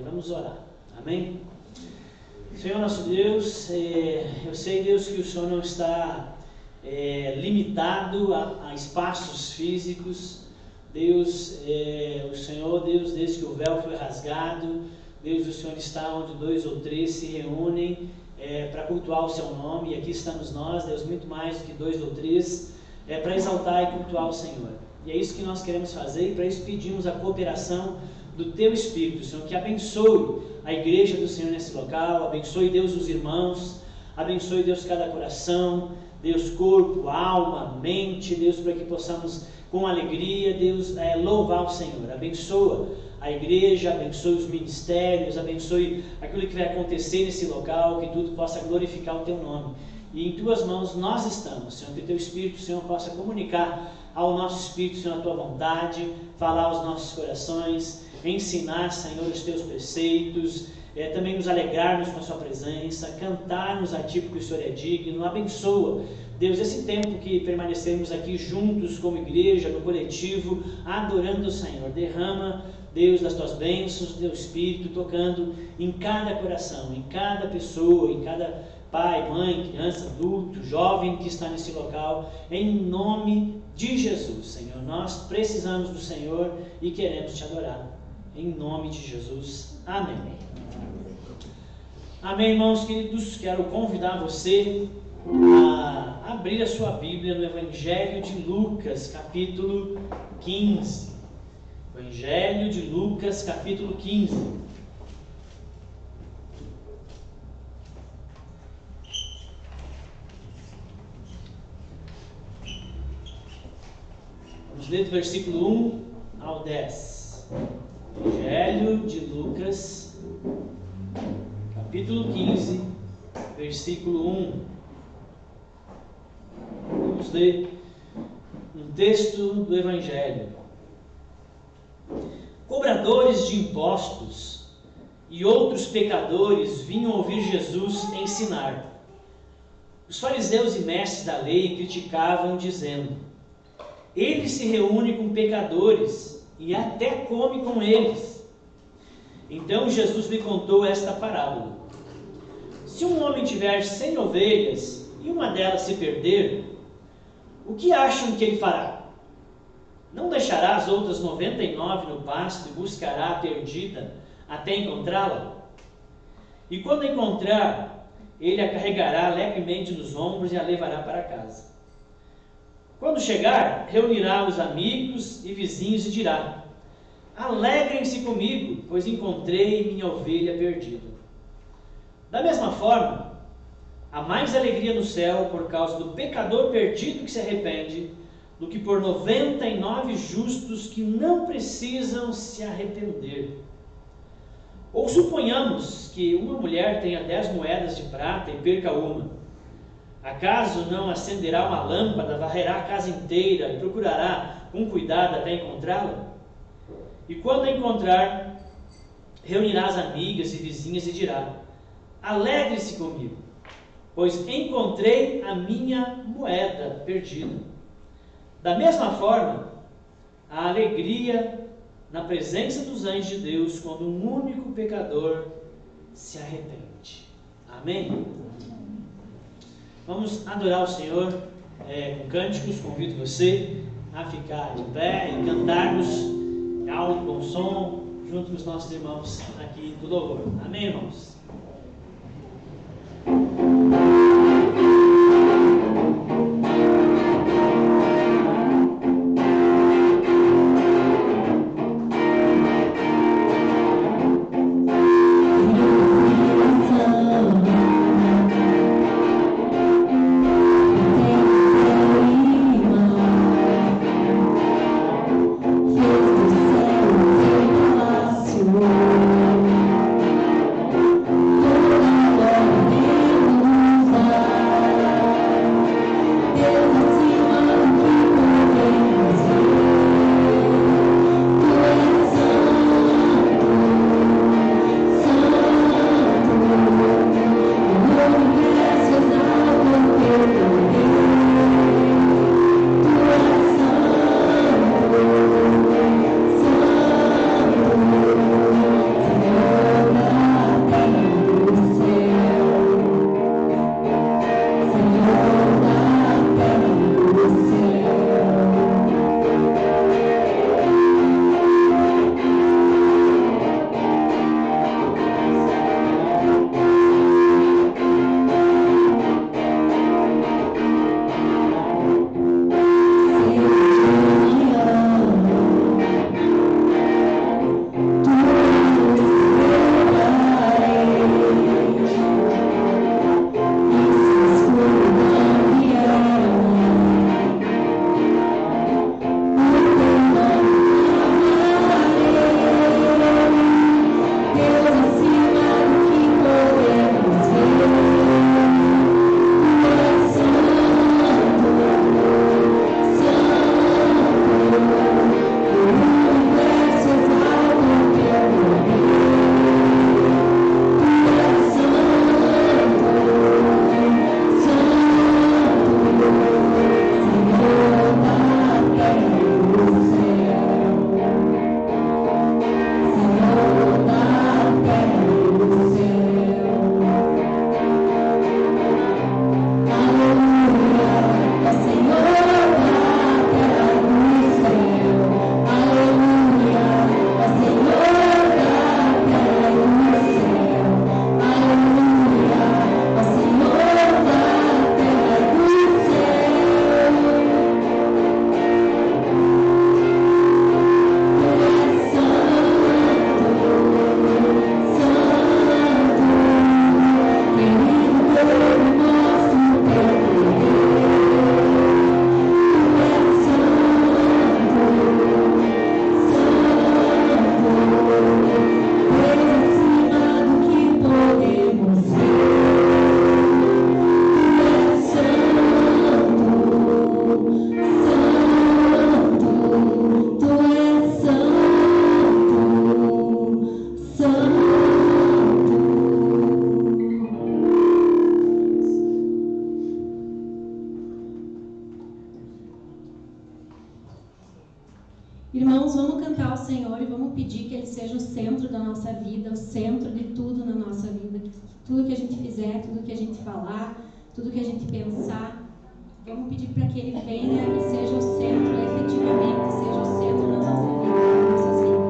Vamos orar. Amém? Senhor nosso Deus, eu sei, Deus, que o Senhor não está limitado a espaços físicos. Deus, o Senhor, Deus, desde que o véu foi rasgado, Deus, o Senhor está onde 2 ou 3 se reúnem para cultuar o seu nome, e aqui estamos nós, Deus, muito mais do que 2 ou 3, para exaltar e cultuar o Senhor. E é isso que nós queremos fazer, e para isso pedimos a cooperação do Teu Espírito, Senhor, que abençoe a igreja do Senhor nesse local, abençoe, Deus, os irmãos, abençoe, Deus, cada coração, Deus, corpo, alma, mente, Deus, para que possamos com alegria, Deus, louvar o Senhor. Abençoa a igreja, abençoe os ministérios, abençoe aquilo que vai acontecer nesse local, que tudo possa glorificar o Teu nome. E em Tuas mãos nós estamos, Senhor, que o Teu Espírito, Senhor, possa comunicar ao nosso Espírito, Senhor, a Tua vontade, falar aos nossos corações, ensinar, Senhor, os Teus preceitos, também nos alegrarmos com a Sua presença, cantarmos a Ti porque o Senhor é digno. Abençoa, Deus, esse tempo que permanecemos aqui juntos como igreja, no coletivo, adorando o Senhor. Derrama, Deus, das Tuas bênçãos, Teu Espírito tocando em cada coração, em cada pessoa, em cada pai, mãe, criança, adulto, jovem que está nesse local, em nome de Jesus, Senhor. Nós precisamos do Senhor e queremos Te adorar. Em nome de Jesus. Amém. Amém, irmãos queridos. Quero convidar você a abrir a sua Bíblia no Evangelho de Lucas, capítulo 15. Evangelho de Lucas, capítulo 15. Vamos ler do versículo 1 ao 10. Evangelho de Lucas, capítulo 15, versículo 1. Vamos ler um texto do Evangelho. Cobradores de impostos e outros pecadores vinham ouvir Jesus ensinar. Os fariseus e mestres da lei criticavam, dizendo: Ele se reúne com pecadores e até come com eles. Então Jesus lhe contou esta parábola: Se um homem tiver 100 ovelhas e uma delas se perder, o que acham que ele fará? Não deixará as outras 99 no pasto e buscará a perdida até encontrá-la? E quando a encontrar, ele a carregará levemente nos ombros e a levará para casa. Quando chegar, reunirá os amigos e vizinhos e dirá: Alegrem-se comigo, pois encontrei minha ovelha perdida. Da mesma forma, há mais alegria no céu por causa do pecador perdido que se arrepende, do que por 99 justos que não precisam se arrepender. Ou suponhamos que uma mulher tenha 10 moedas de prata e perca uma. Acaso não acenderá uma lâmpada, varrerá a casa inteira e procurará com cuidado até encontrá-la? E quando a encontrar, reunirá as amigas e vizinhas e dirá: Alegre-se comigo, pois encontrei a minha moeda perdida. Da mesma forma, há alegria na presença dos anjos de Deus quando um único pecador se arrepende. Amém? Vamos adorar o Senhor com cânticos. Convido você a ficar de pé e cantarmos alto, bom som, junto com os nossos irmãos aqui do louvor. Amém, irmãos? Fez do céu nossa vida, o centro de tudo na nossa vida. Tudo que a gente fizer, tudo que a gente falar, tudo que a gente pensar, vamos pedir para que Ele venha e seja o centro, efetivamente, seja o centro da nossa vida, das nossas vidas.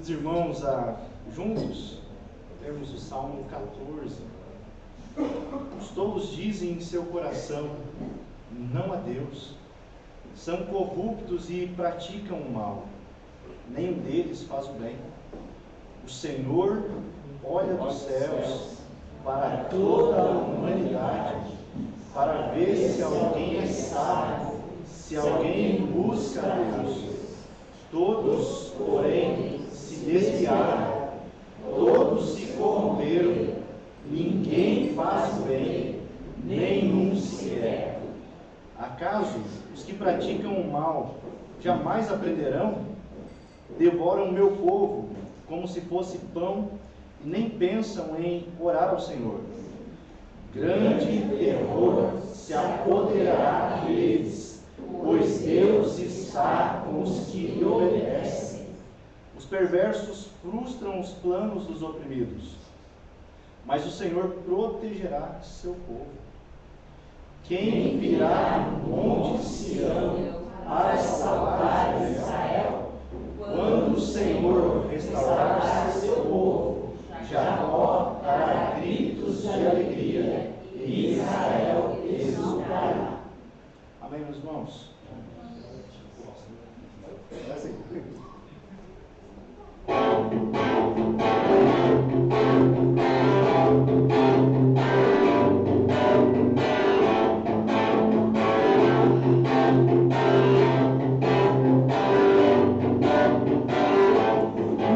Queridos irmãos, juntos, temos o Salmo 14. Os tolos dizem em seu coração, não a Deus. São corruptos e praticam o mal. Nenhum deles faz o bem. O Senhor olha dos céus para toda a humanidade, para ver se alguém é sábio, se alguém busca a Deus. Todos, porém, se desviaram, todos se corromperam, ninguém faz o bem, nenhum sequer. Acaso os que praticam o mal jamais aprenderão? Devoram o meu povo como se fosse pão e nem pensam em orar ao Senhor. Grande terror se apoderará deles, pois Deus está com os que lhe obedecem. Os perversos frustram os planos dos oprimidos, mas o Senhor protegerá seu povo. Quem virá do monte Sião para salvar Israel? Quando o Senhor restaurar seu povo, Jacó dará gritos de alegria e Israel exultará. Amém, meus irmãos? É assim.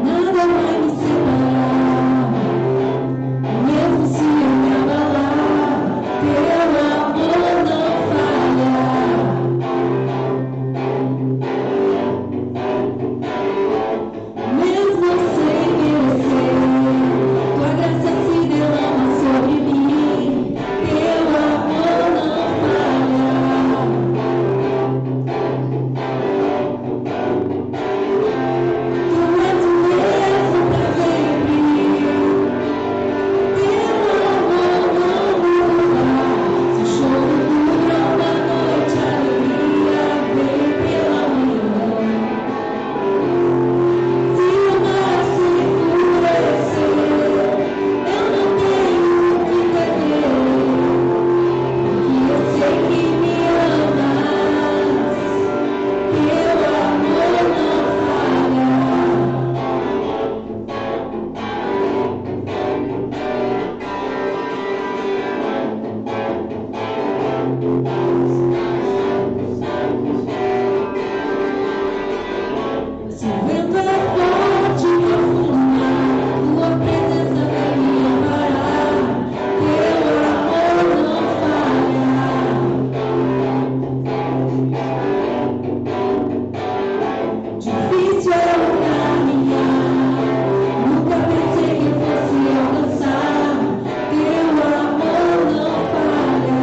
Nada vai me separar, mesmo se eu me abalar, teu amor não falha. Mesmo sem merecer, tua graça se derrama sobre mim, teu amor não falha. Tu és o mesmo pra sempre, teu amor não muda. Se o choro dura uma noite, a alegria vem pela manhã. Se o mar se enfurecer, eu não tenho o que temer, porque eu sei que me amas, teu amor não falha. Se o vento é forte e profundo mar, tua presença vem me amparar, teu amor não falha. Difícil é o caminhar, nunca pensei que fosse alcançar, teu amor não falha.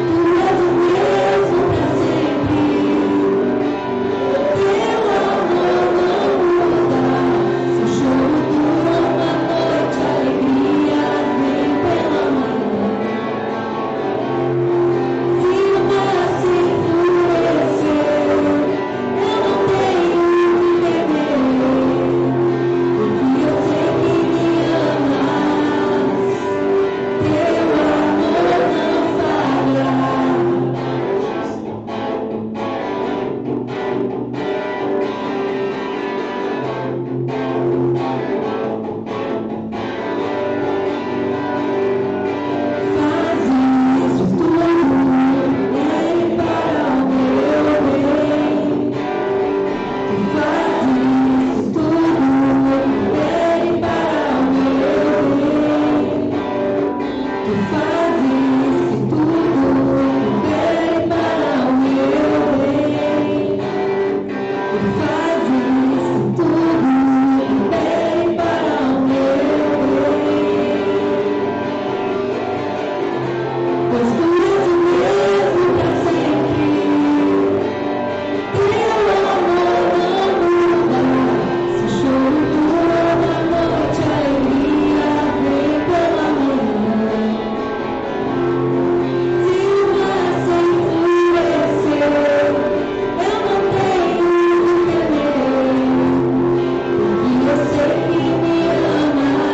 Tu és o mesmo pra sempre, teu amor não muda. Se o choro dura uma noite, a alegria vem pela manhã. Se o mar se enfurecer, eu não tenho o que temer, porque eu sei que me amas, teu amor não falha. Fazes tudo bem para o meu bem. Tu fazes tudo bem para o meu bem. Tu fazes tudo bem para o meu bem. Tu fazes tudo bem para o meu bem. Pois tu és o mesmo pra sempre, teu amor não muda. Se o choro dura uma noite, a alegria vem pela manhã. Se o mar se enfurecer, eu não tenho o que temer, porque eu sei que me amas,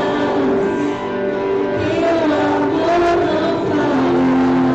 teu amor não falha.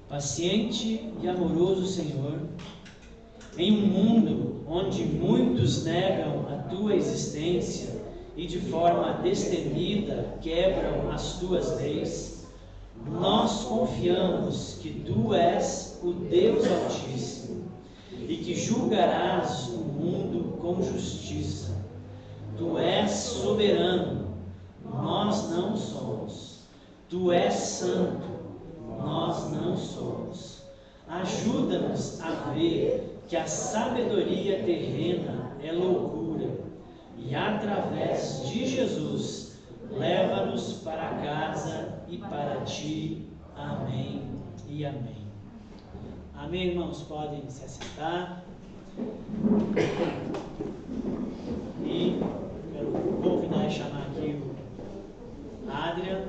Paciente e amoroso Senhor, em um mundo onde muitos negam a tua existência e de forma destemida quebram as tuas leis, nós confiamos que tu és o Deus Altíssimo e que julgarás o mundo com justiça. Tu és soberano, nós não somos. Tu és santo, nós não somos. Ajuda-nos a ver que a sabedoria terrena é loucura e através de Jesus leva-nos para casa e para ti. Amém e amém. Amém, irmãos? Podem se assentar. E quero convidar e chamar aqui o Adrian.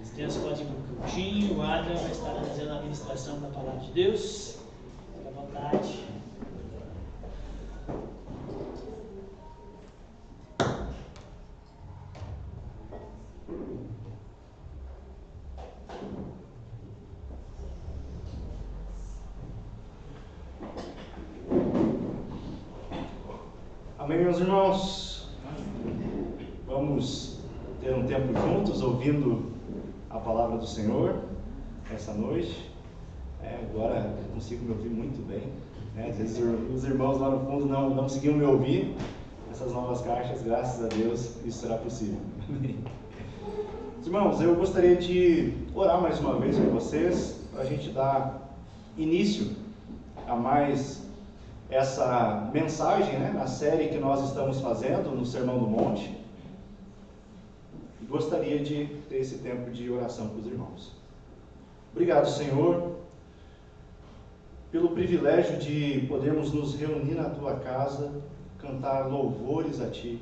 As crianças podem ir para o cantinho. O Adrian vai estar fazendo a ministração da palavra de Deus. Fique à vontade. Amém, meus irmãos? Vamos ter um tempo juntos ouvindo a palavra do Senhor essa noite. Agora eu consigo me ouvir muito bem. Às vezes os irmãos lá no fundo não conseguiam me ouvir. Essas novas caixas, graças a Deus, isso será possível. Irmãos, eu gostaria de orar mais uma vez com vocês para a gente dar início a mais essa mensagem, na série que nós estamos fazendo no Sermão do Monte. E gostaria de ter esse tempo de oração com os irmãos. Obrigado, Senhor, pelo privilégio de podermos nos reunir na Tua casa, cantar louvores a Ti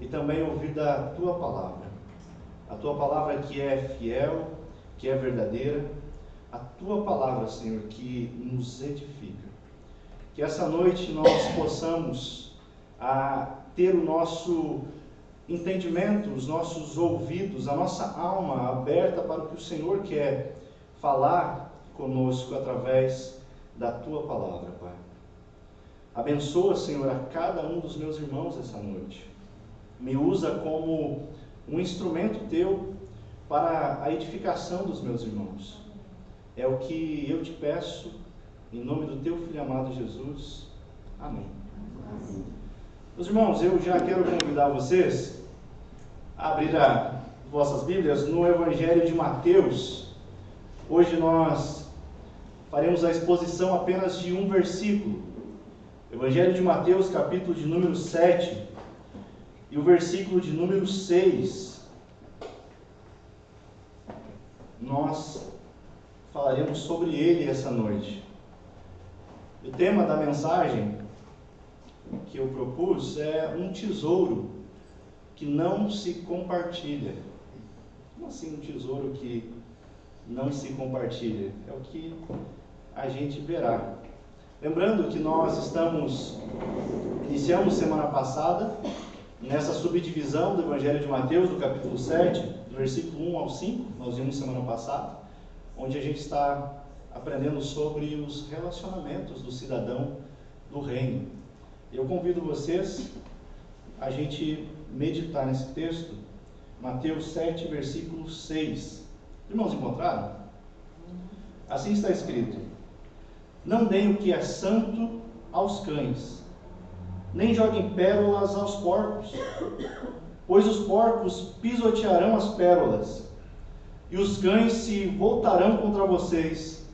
e também ouvir da Tua palavra. A Tua palavra que é fiel, que é verdadeira, a Tua palavra, Senhor, que nos edifica. Que essa noite nós possamos ter o nosso entendimento, os nossos ouvidos, a nossa alma aberta para o que o Senhor quer falar conosco através da Tua palavra, Pai. Abençoa, Senhor, a cada um dos meus irmãos essa noite. Me usa como um instrumento Teu para a edificação dos meus irmãos. É o que eu te peço, em nome do teu Filho amado Jesus. Amém. Meus irmãos, eu já quero convidar vocês a abrir as vossas Bíblias no Evangelho de Mateus. Hoje nós faremos a exposição apenas de um versículo. Evangelho de Mateus, capítulo de número 7 e o versículo de número 6. Nós falaremos sobre ele essa noite. O tema da mensagem que eu propus é um tesouro que não se compartilha. Como assim um tesouro que não se compartilha? É o que a gente verá. Lembrando que nós iniciamos semana passada nessa subdivisão do Evangelho de Mateus, do capítulo 7, do versículo 1 ao 5, nós vimos semana passada, onde a gente está aprendendo sobre os relacionamentos do cidadão do reino. Eu convido vocês a gente meditar nesse texto, Mateus 7, versículo 6. Irmãos, encontraram? Assim está escrito: não deem o que é santo aos cães, nem joguem pérolas aos porcos, pois os porcos pisotearão as pérolas, e os cães se voltarão contra vocês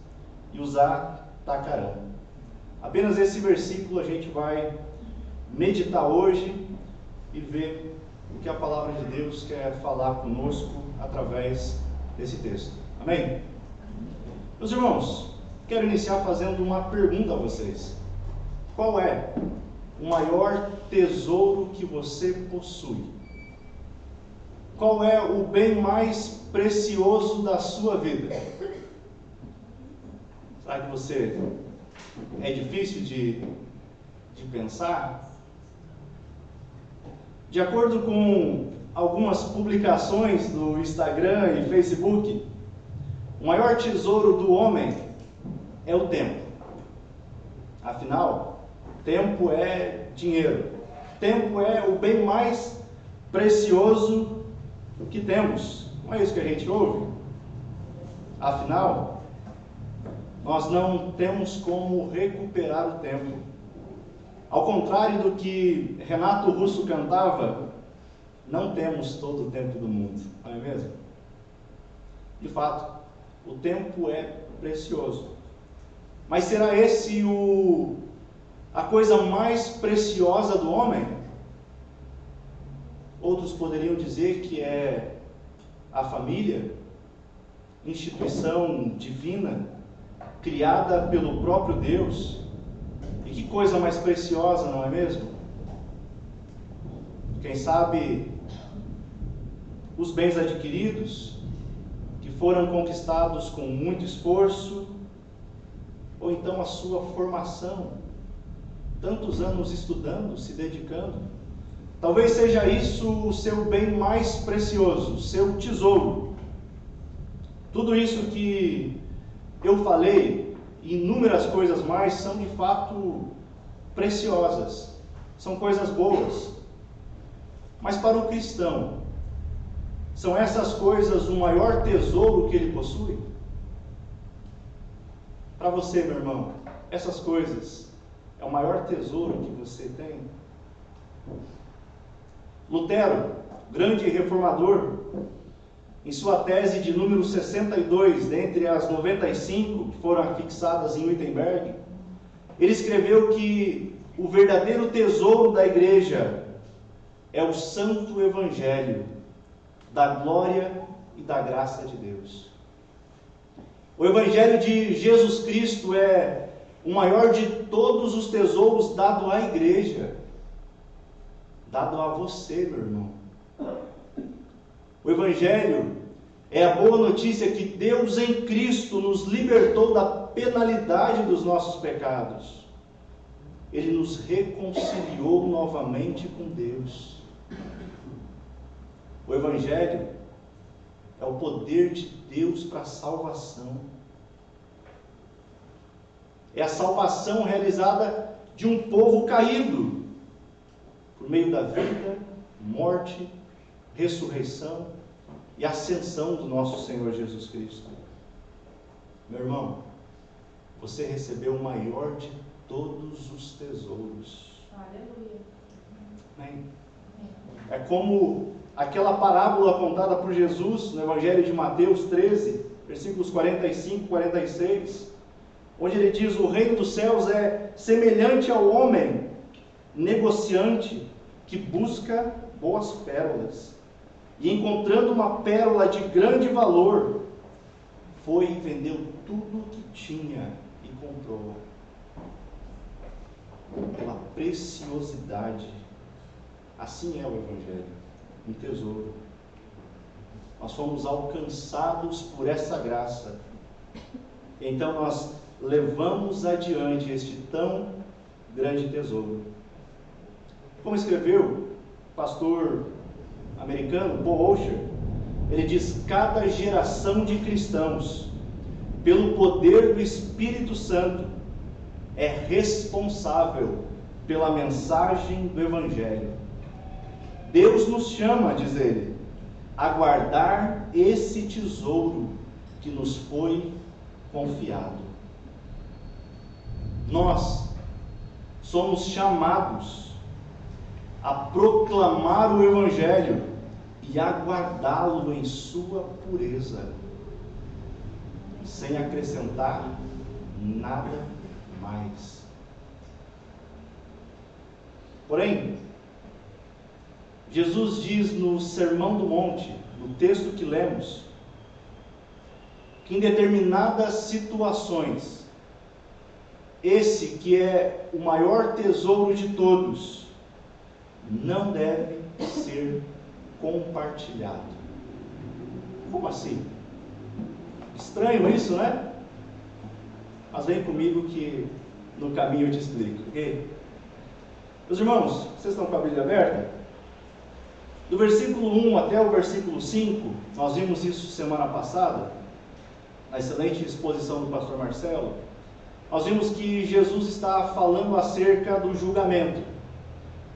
e os atacarão. Apenas esse versículo a gente vai meditar hoje e ver o que a palavra de Deus quer falar conosco através desse texto. Amém? Meus irmãos, quero iniciar fazendo uma pergunta a vocês. Qual é o maior tesouro que você possui? Qual é o bem mais precioso da sua vida? Será que você é difícil de pensar? De acordo com algumas publicações no Instagram e Facebook, o maior tesouro do homem é o tempo. Afinal, tempo é dinheiro. Tempo é o bem mais precioso que temos. Não é isso que a gente ouve? Afinal, nós não temos como recuperar o tempo. Ao contrário do que Renato Russo cantava, não temos todo o tempo do mundo, não é mesmo? De fato, o tempo é precioso. Mas será esse a coisa mais preciosa do homem? Outros poderiam dizer que é a família, instituição divina, criada pelo próprio Deus. E que coisa mais preciosa, não é mesmo? Quem sabe os bens adquiridos, que foram conquistados com muito esforço, ou então a sua formação, tantos anos estudando, se dedicando. Talvez seja isso o seu bem mais precioso, o seu tesouro. Tudo isso que eu falei, e inúmeras coisas mais, são de fato preciosas, são coisas boas. Mas para o cristão, são essas coisas o maior tesouro que ele possui? Para você, meu irmão, essas coisas é o maior tesouro que você tem? Lutero, grande reformador, em sua tese de número 62, dentre as 95 que foram fixadas em Wittenberg, ele escreveu que o verdadeiro tesouro da igreja é o santo evangelho da glória e da graça de Deus. O evangelho de Jesus Cristo é o maior de todos os tesouros dado à igreja, dado a você, meu irmão. O evangelho é a boa notícia que Deus em Cristo nos libertou da penalidade dos nossos pecados. Ele nos reconciliou novamente com Deus. O evangelho é o poder de Deus para a salvação. É a salvação realizada de um povo caído, por meio da vida, morte, ressurreição e ascensão do nosso Senhor Jesus Cristo. Meu irmão, você recebeu o maior de todos os tesouros. Aleluia. Amém? É como aquela parábola contada por Jesus no Evangelho de Mateus 13, versículos 45 e 46, onde ele diz: o reino dos céus é semelhante ao homem negociante que busca boas pérolas, e encontrando uma pérola de grande valor, foi e vendeu tudo o que tinha e comprou. Pela preciosidade. Assim é o Evangelho, um tesouro. Nós fomos alcançados por essa graça. Então nós levamos adiante este tão grande tesouro. Como escreveu o pastor americano Paul Washer, ele diz: cada geração de cristãos, pelo poder do Espírito Santo, é responsável pela mensagem do Evangelho. Deus nos chama, diz ele, a guardar esse tesouro que nos foi confiado. Nós somos chamados a proclamar o Evangelho e a guardá-lo em sua pureza, sem acrescentar nada mais. Porém, Jesus diz no Sermão do Monte, no texto que lemos, que em determinadas situações, esse que é o maior tesouro de todos, não deve ser compartilhado. Como assim? Estranho isso, né? Mas vem comigo que no caminho eu te explico, ok? Meus irmãos, vocês estão com a Bíblia aberta? Do versículo 1 até o versículo 5, nós vimos isso semana passada, na excelente exposição do pastor Marcelo. Nós vimos que Jesus está falando acerca do julgamento.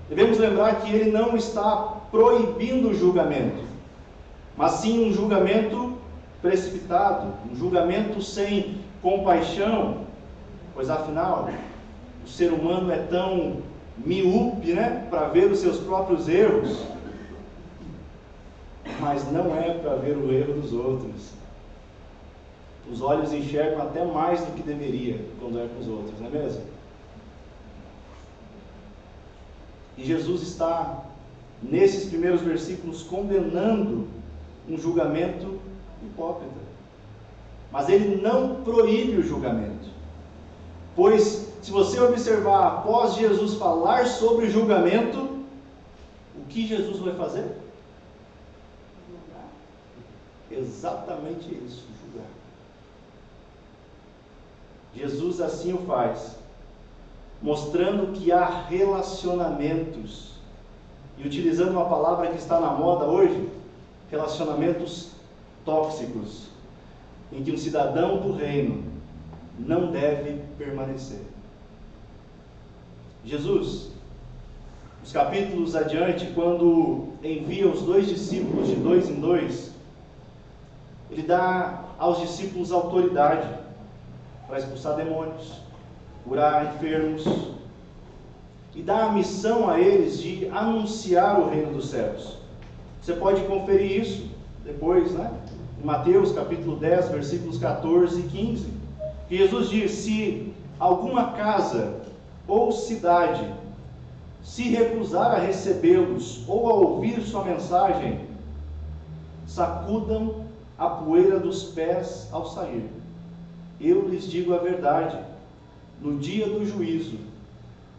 Devemos lembrar que ele não está proibindo o julgamento, mas sim um julgamento precipitado, um julgamento sem compaixão, pois afinal, o ser humano é tão míope, né, para ver os seus próprios erros, mas não é para ver o erro dos outros. Os olhos enxergam até mais do que deveria quando é com os outros, não é mesmo? E Jesus está, nesses primeiros versículos, condenando um julgamento hipócrita. Mas ele não proíbe o julgamento. Pois, se você observar, após Jesus falar sobre o julgamento, o que Jesus vai fazer? Exatamente isso, julgar. Jesus assim o faz, mostrando que há relacionamentos, e utilizando uma palavra que está na moda hoje, relacionamentos tóxicos, em que um cidadão do reino não deve permanecer. Jesus, os capítulos adiante, quando envia os 2 discípulos de 2 em 2, ele dá aos discípulos autoridade para expulsar demônios, curar enfermos, e dá a missão a eles de anunciar o reino dos céus. Você pode conferir isso depois, né? Em Mateus capítulo 10, versículos 14 e 15, que Jesus diz: se alguma casa ou cidade se recusar a recebê-los ou a ouvir sua mensagem, sacudam a poeira dos pés ao sair. Eu lhes digo a verdade, no dia do juízo,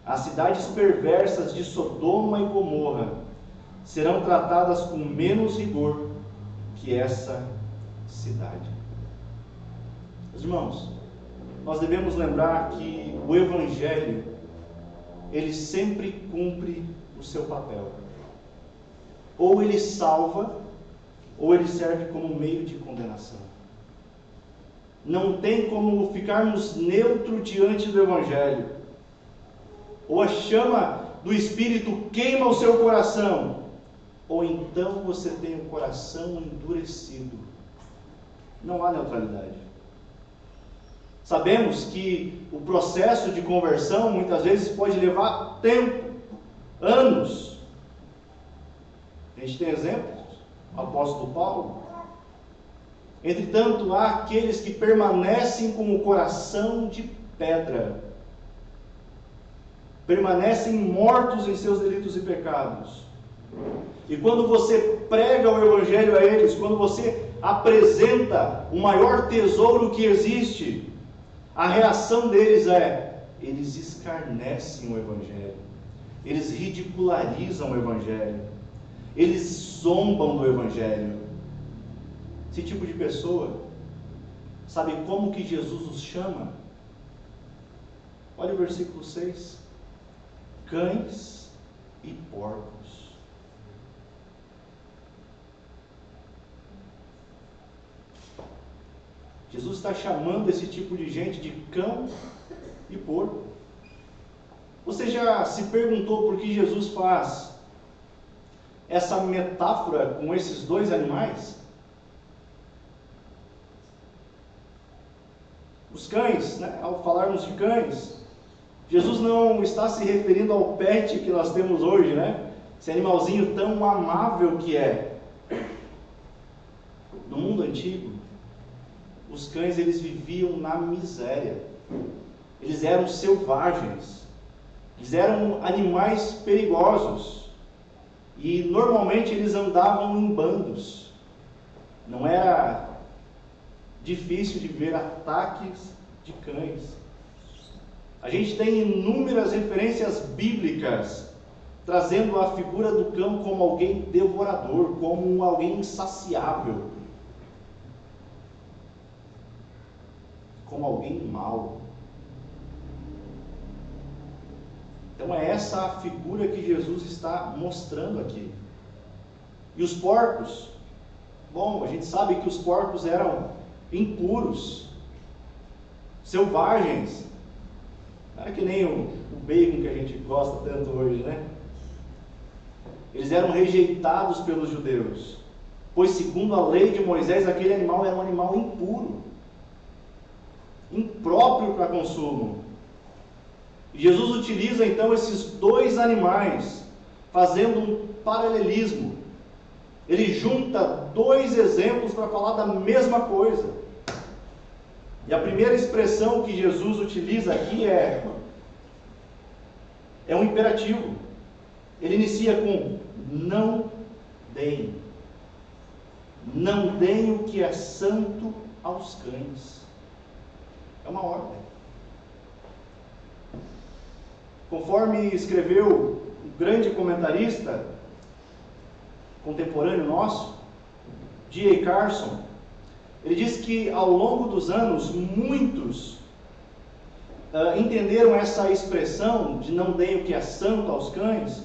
as cidades perversas de Sodoma e Gomorra serão tratadas com menos rigor que essa cidade. Meus irmãos, nós devemos lembrar que o Evangelho, ele sempre cumpre o seu papel. Ou ele salva, ou ele serve como meio de condenação. Não tem como ficarmos neutros diante do Evangelho. Ou a chama do Espírito queima o seu coração, ou então você tem o coração endurecido. Não há neutralidade. Sabemos que o processo de conversão muitas vezes pode levar tempo, anos. A gente tem exemplos, o apóstolo Paulo. Entretanto, há aqueles que permanecem com o coração de pedra, permanecem mortos em seus delitos e pecados. E quando você prega o Evangelho a eles, quando você apresenta o maior tesouro que existe, a reação deles é: eles escarnecem o Evangelho, eles ridicularizam o Evangelho, eles zombam do Evangelho. Esse tipo de pessoa, sabe como que Jesus os chama? Olha o versículo 6. Cães e porcos. Jesus está chamando esse tipo de gente de cão e porco. Você já se perguntou por que Jesus faz essa metáfora com esses dois animais? Os cães, né? Ao falarmos de cães, Jesus não está se referindo ao pet que nós temos hoje, né? Esse animalzinho tão amável que é. No mundo antigo, os cães, eles viviam na miséria. Eles eram selvagens. Eles eram animais perigosos. E normalmente eles andavam em bandos. Não era difícil de ver ataques de cães. A gente tem inúmeras referências bíblicas trazendo a figura do cão como alguém devorador, como alguém insaciável, como alguém mau. Então é essa a figura que Jesus está mostrando aqui. E os porcos? Bom, a gente sabe que os porcos eram impuros, selvagens. Não era que nem o bacon que a gente gosta tanto hoje, né? Eles eram rejeitados pelos judeus, pois segundo a lei de Moisés, aquele animal era um animal impuro, impróprio para consumo. E Jesus utiliza então esses dois animais, fazendo um paralelismo. Ele junta dois exemplos para falar da mesma coisa. E a primeira expressão que Jesus utiliza aqui é um imperativo. Ele inicia com: não deem. Não deem o que é santo aos cães. É uma ordem. Conforme escreveu o grande comentarista contemporâneo nosso, D.A. Carson, ele diz que ao longo dos anos, muitos entenderam essa expressão de não deem o que é santo aos cães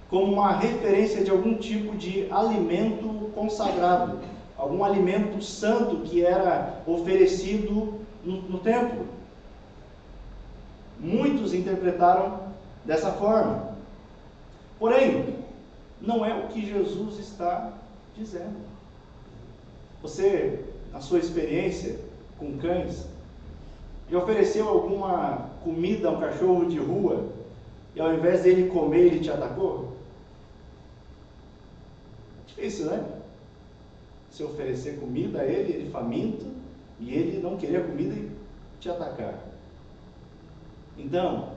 como uma referência de algum tipo de alimento consagrado, algum alimento santo que era oferecido no templo. Muitos interpretaram dessa forma. Porém, não é o que Jesus está dizendo. Você, na sua experiência com cães, já ofereceu alguma comida a um cachorro de rua e ao invés dele comer, ele te atacou? Difícil, né? Se oferecer comida a ele, ele faminto, e ele não querer a comida e te atacar. Então,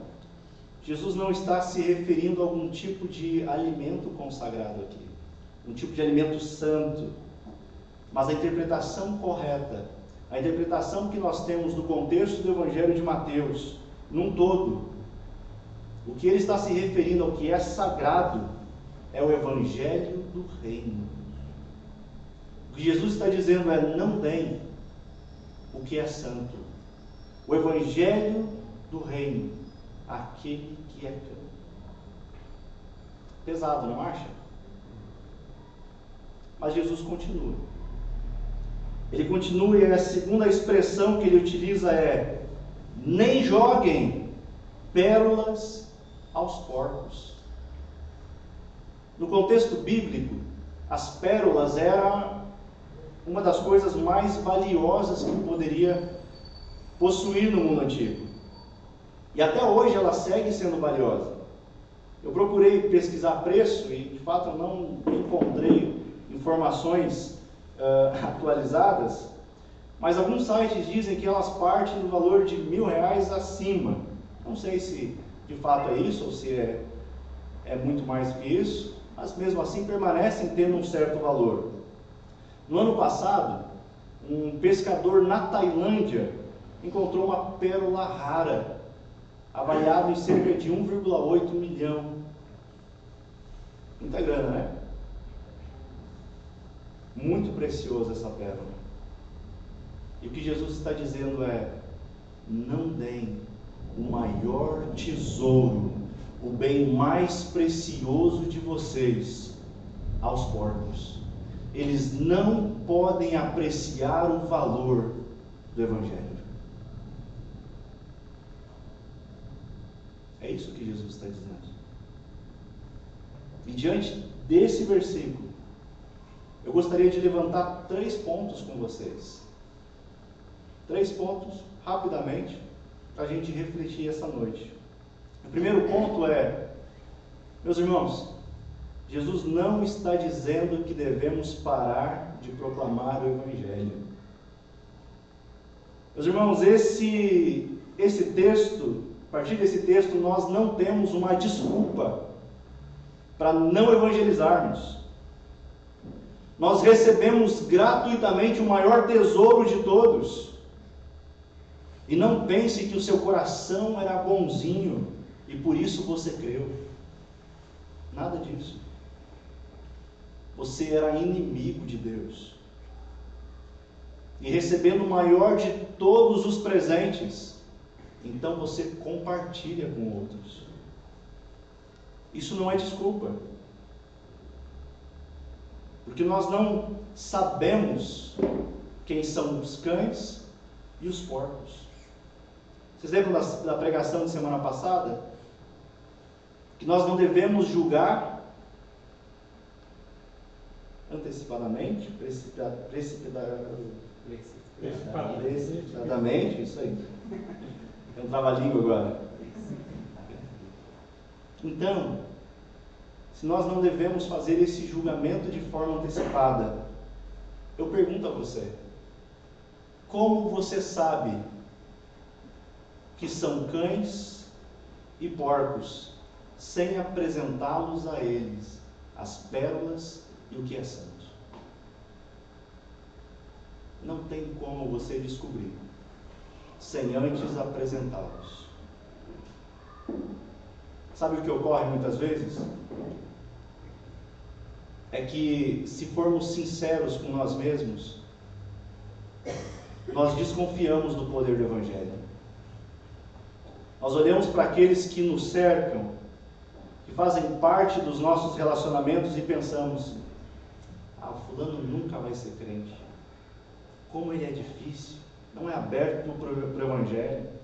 Jesus não está se referindo a algum tipo de alimento consagrado aqui, um tipo de alimento santo, mas a interpretação correta, a interpretação que nós temos do contexto do Evangelho de Mateus, num todo, o que ele está se referindo ao que é sagrado é o Evangelho do Reino. O que Jesus está dizendo é: não deem o que é santo, o Evangelho do Reino, aquele que é cão. Pesado, não acha? Mas Jesus continua. Ele continua, e a segunda expressão que ele utiliza é: nem joguem pérolas aos porcos. No contexto bíblico, as pérolas eram uma das coisas mais valiosas que poderia possuir no mundo antigo. E até hoje ela segue sendo valiosa. Eu procurei pesquisar preço e, de fato, eu não encontrei informações atualizadas, mas alguns sites dizem que elas partem do valor de R$1.000 acima. Não sei se de fato é isso ou se é muito mais que isso, mas mesmo assim permanecem tendo um certo valor. No ano passado, um pescador na Tailândia encontrou uma pérola rara, avaliada em cerca de 1,8 milhão. Muita grana, né? Muito preciosa essa pérola. E o que Jesus está dizendo é: não deem o maior tesouro, o bem mais precioso de vocês, aos porcos. Eles não podem apreciar o valor do Evangelho. É isso que Jesus está dizendo. E diante desse versículo, eu gostaria de levantar 3 pontos com vocês. 3 pontos, rapidamente, para a gente refletir essa noite. O primeiro ponto é, meus irmãos, Jesus não está dizendo que devemos parar de proclamar o Evangelho. Meus irmãos, esse texto, a partir desse texto, nós não temos uma desculpa para não evangelizarmos. Nós recebemos gratuitamente o maior tesouro de todos. E não pense que o seu coração era bonzinho e por isso você creu. Nada disso. Você era inimigo de Deus. E recebendo o maior de todos os presentes, então você compartilha com outros. Isso não é desculpa. Porque nós não sabemos quem são os cães e os porcos. Vocês lembram da pregação de semana passada? Que nós não devemos julgar antecipadamente, precipitadamente, isso aí. É um trava-língua agora. Então, se nós não devemos fazer esse julgamento de forma antecipada, eu pergunto a você: como você sabe que são cães e porcos, sem apresentá-los a eles, as pérolas e o que é santo? Não tem como você descobrir, sem antes apresentá-los. Sabe o que ocorre muitas vezes? É que, se formos sinceros com nós mesmos, nós desconfiamos do poder do Evangelho. Nós olhamos para aqueles que nos cercam, que fazem parte dos nossos relacionamentos e pensamos: fulano nunca vai ser crente. Como ele é difícil, não é aberto para o Evangelho.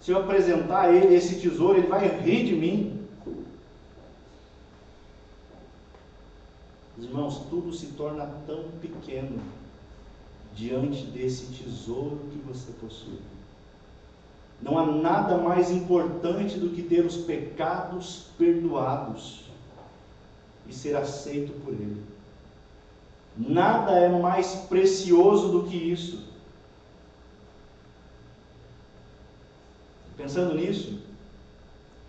Se eu apresentar a ele esse tesouro, ele vai rir de mim. Irmãos, tudo se torna tão pequeno diante desse tesouro que você possui. Não há nada mais importante do que ter os pecados perdoados e ser aceito por Ele. Nada é mais precioso do que isso. Pensando nisso,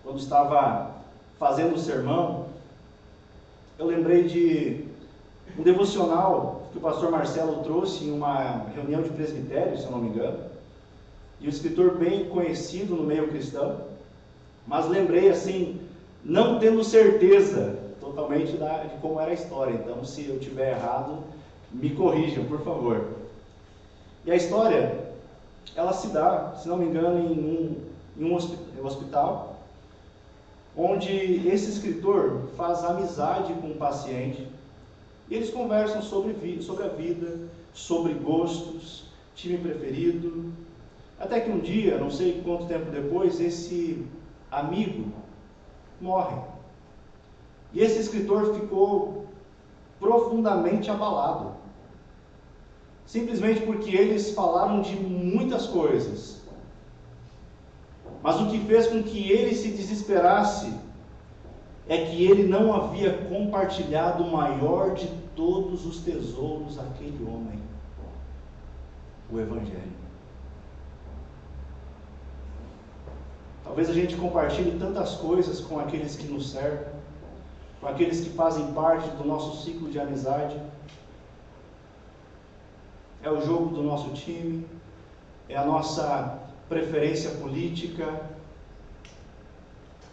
quando estava fazendo o sermão, eu lembrei de um devocional que o pastor Marcelo trouxe em uma reunião de presbitério, se eu não me engano, e um escritor bem conhecido no meio cristão, mas lembrei assim, não tendo certeza totalmente de como era a história. Então, se eu estiver errado, me corrijam, por favor. E a história, ela se dá, se não me engano, em um hospital, onde esse escritor faz amizade com um paciente, e eles conversam sobre a vida, sobre gostos, time preferido, até que um dia, não sei quanto tempo depois, esse amigo morre. E esse escritor ficou profundamente abalado. Simplesmente porque eles falaram de muitas coisas. Mas o que fez com que ele se desesperasse é que ele não havia compartilhado o maior de todos os tesouros daquele homem, o Evangelho. Talvez a gente compartilhe tantas coisas com aqueles que nos cercam, com aqueles que fazem parte do nosso ciclo de amizade. É o jogo do nosso time, é a nossa preferência política,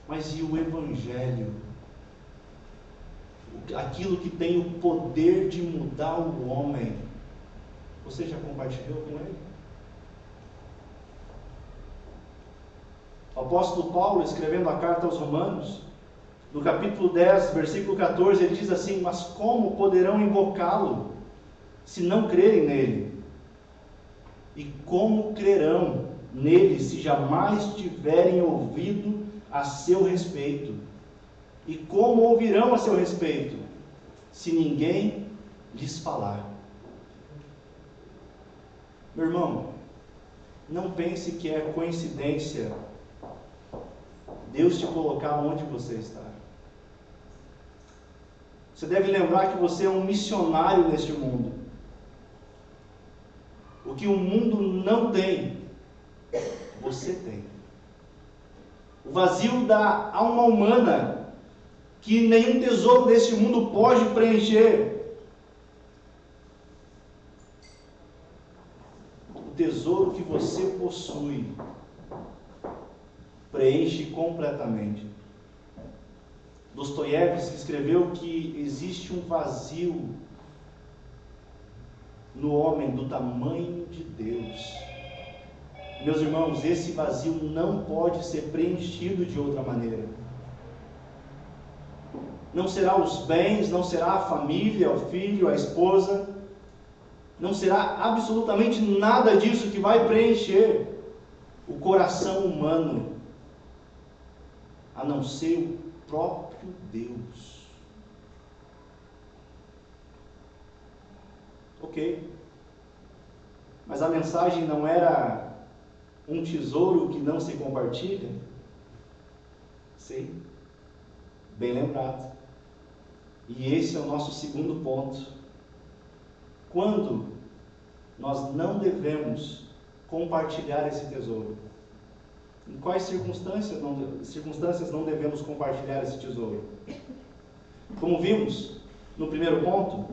mas e o Evangelho? Aquilo que tem o poder de mudar o homem, você já compartilhou com ele? O apóstolo Paulo, escrevendo a carta aos Romanos, no capítulo 10, versículo 14, ele diz assim: mas como poderão invocá-lo se não crerem nele? E como crerão nele se jamais tiverem ouvido a seu respeito? E como ouvirão a seu respeito se ninguém lhes falar? Meu irmão, não pense que é coincidência Deus te colocar onde você está. Você deve lembrar que você é um missionário neste mundo. O que o mundo não tem, você tem. O vazio da alma humana, que nenhum tesouro deste mundo pode preencher. O tesouro que você possui preenche completamente. Dostoiévski escreveu que existe um vazio no homem do tamanho de Deus. Meus irmãos, esse vazio não pode ser preenchido de outra maneira. Não será os bens, não será a família, o filho, a esposa, não será absolutamente nada disso que vai preencher o coração humano, a não ser o próprio Deus. Ok, mas a mensagem não era um tesouro que não se compartilha? Sim, bem lembrado. E esse é o nosso segundo ponto. Quando nós não devemos compartilhar esse tesouro? Em quais circunstâncias não devemos compartilhar esse tesouro? Como vimos no primeiro ponto,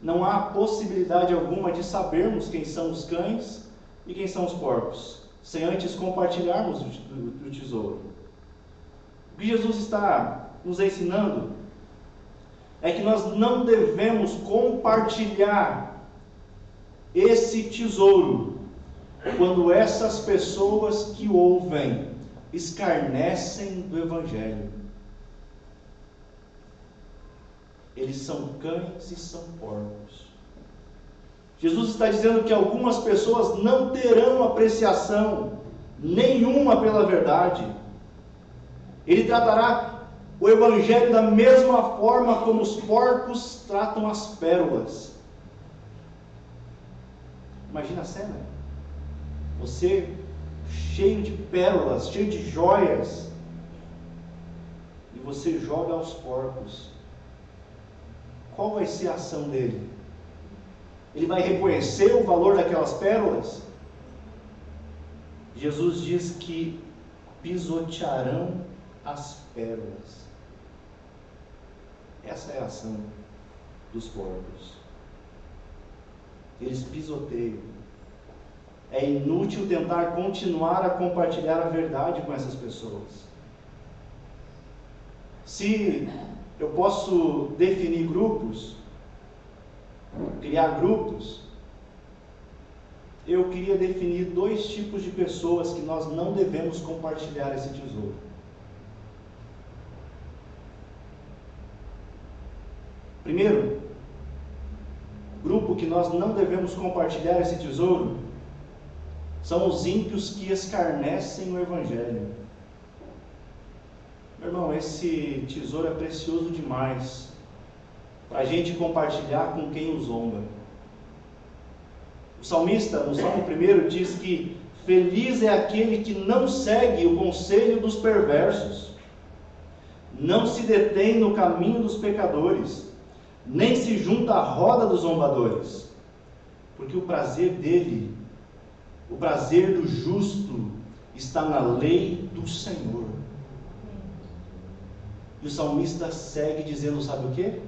não há possibilidade alguma de sabermos quem são os cães e quem são os porcos, sem antes compartilharmos o tesouro. O que Jesus está nos ensinando é que nós não devemos compartilhar esse tesouro quando essas pessoas que ouvem escarnecem do Evangelho. Eles são cães e são porcos. Jesus está dizendo que algumas pessoas não terão apreciação nenhuma pela verdade. Ele tratará o Evangelho da mesma forma como os porcos tratam as pérolas. Imagina a cena. Você cheio de pérolas, cheio de joias, e você joga aos porcos. Qual vai ser a ação dele? Ele vai reconhecer o valor daquelas pérolas? Jesus diz que pisotearão as pérolas. Essa é a ação dos porcos. Eles pisoteiam. É inútil tentar continuar a compartilhar a verdade com essas pessoas. Se eu posso definir grupos, criar grupos, eu queria definir 2 tipos de pessoas que nós não devemos compartilhar esse tesouro. Primeiro, grupo que nós não devemos compartilhar esse tesouro são os ímpios que escarnecem o Evangelho. Meu irmão, esse tesouro é precioso demais para a gente compartilhar com quem o zomba. O salmista, no Salmo 1, diz que feliz é aquele que não segue o conselho dos perversos, não se detém no caminho dos pecadores, nem se junta à roda dos zombadores, porque o prazer dele, o prazer do justo, está na lei do Senhor. E o salmista segue dizendo, sabe o quê?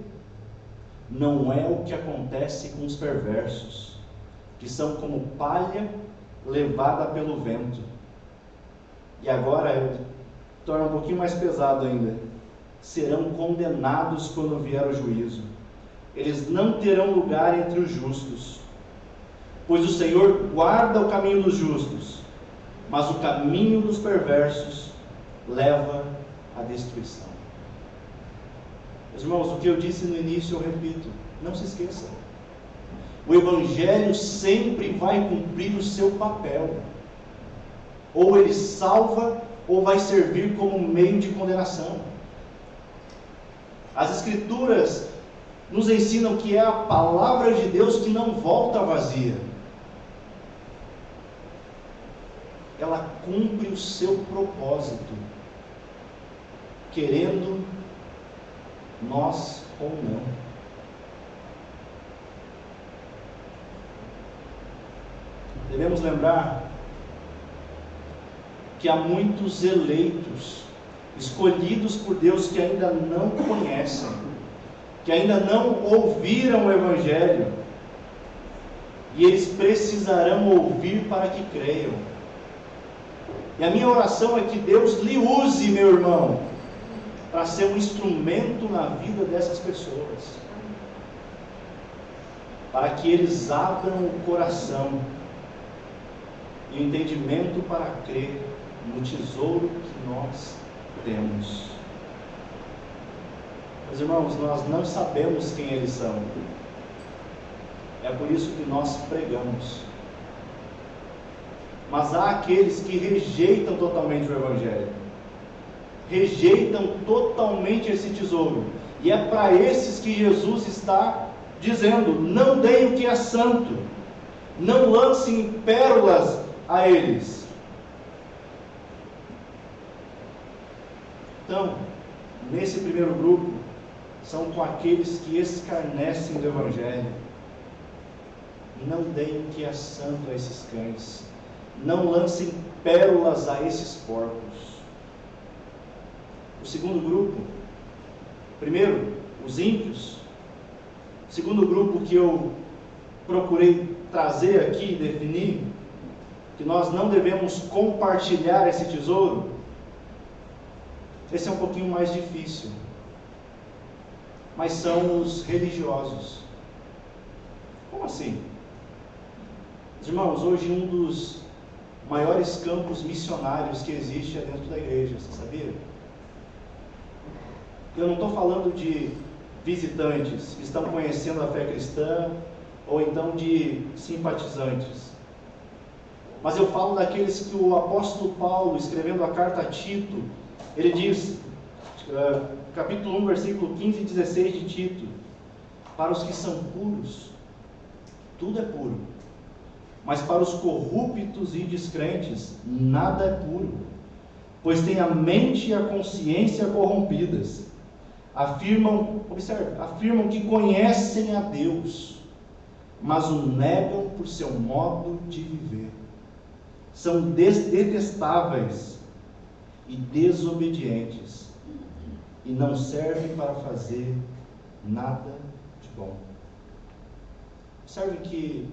Não é o que acontece com os perversos, que são como palha levada pelo vento. E agora, torna um pouquinho mais pesado ainda, serão condenados quando vier o juízo. Eles não terão lugar entre os justos, pois o Senhor guarda o caminho dos justos, mas o caminho dos perversos leva à destruição. Meus irmãos, o que eu disse no início eu repito, não se esqueça. O Evangelho sempre vai cumprir o seu papel. Ou ele salva, ou vai servir como meio de condenação. As Escrituras nos ensinam que é a palavra de Deus que não volta vazia. Ela cumpre o seu propósito, querendo nós ou não. Devemos lembrar que há muitos eleitos, escolhidos por Deus, que ainda não conhecem, que ainda não ouviram o Evangelho, e eles precisarão ouvir para que creiam. E a minha oração é que Deus lhe use, meu irmão, para ser um instrumento na vida dessas pessoas, para que eles abram o coração e o entendimento para crer no tesouro que nós temos. Meus irmãos, nós não sabemos quem eles são. É por isso que nós pregamos. Mas há aqueles que rejeitam totalmente o Evangelho. Rejeitam totalmente esse tesouro. E é para esses que Jesus está dizendo: não deem o que é santo. Não lancem pérolas a eles. Então, nesse primeiro grupo, são com aqueles que escarnecem do Evangelho. Não deem o que é santo a esses cães. Não lancem pérolas a esses porcos. O segundo grupo, primeiro, os ímpios. O segundo grupo que eu procurei trazer aqui, definir, que nós não devemos compartilhar esse tesouro. Esse é um pouquinho mais difícil, mas são os religiosos. Como assim? Irmãos, hoje um dos maiores campos missionários que existe é dentro da igreja, você sabia? Eu não estou falando de visitantes que estão conhecendo a fé cristã, ou então de simpatizantes, mas eu falo daqueles que o apóstolo Paulo, escrevendo a carta a Tito, ele diz, capítulo 1, versículo 15 e 16 de Tito: para os que são puros, tudo é puro, mas para os corruptos e descrentes, nada é puro, pois têm a mente e a consciência corrompidas. Afirmam que conhecem a Deus, mas o negam por seu modo de viver. São detestáveis e desobedientes, e não servem para fazer nada de bom. Observe que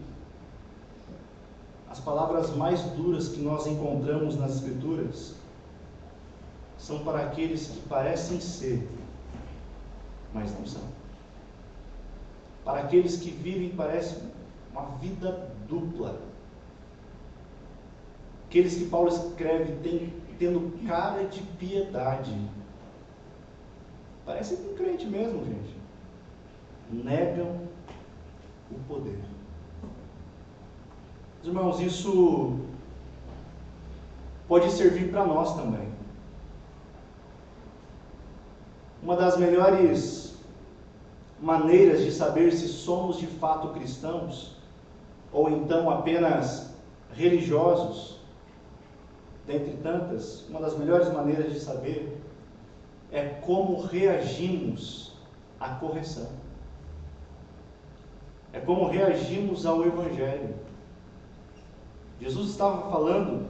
as palavras mais duras que nós encontramos nas Escrituras são para aqueles que parecem ser, mas não são. Para aqueles que vivem, parece, uma vida dupla. Aqueles que Paulo escreve tendo cara de piedade. Parece um crente mesmo, gente. Negam o poder. Irmãos, isso pode servir para nós também. Uma das melhores maneiras de saber se somos de fato cristãos, ou então apenas religiosos. Dentre tantas, uma das melhores maneiras de saber é como reagimos à correção. É como reagimos ao Evangelho. Jesus estava falando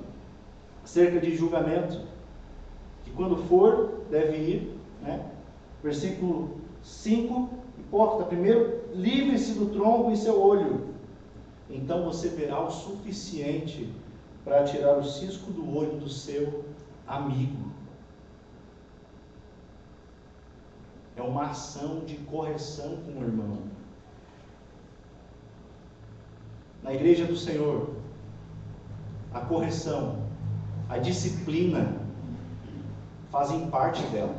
acerca de julgamento, que quando for, deve ir, né? Versículo 5, hipócrita, primeiro livre-se do tronco em seu olho, então você verá o suficiente para tirar o cisco do olho do seu amigo. É uma ação de correção com o irmão. Na igreja do Senhor, a correção, a disciplina fazem parte dela.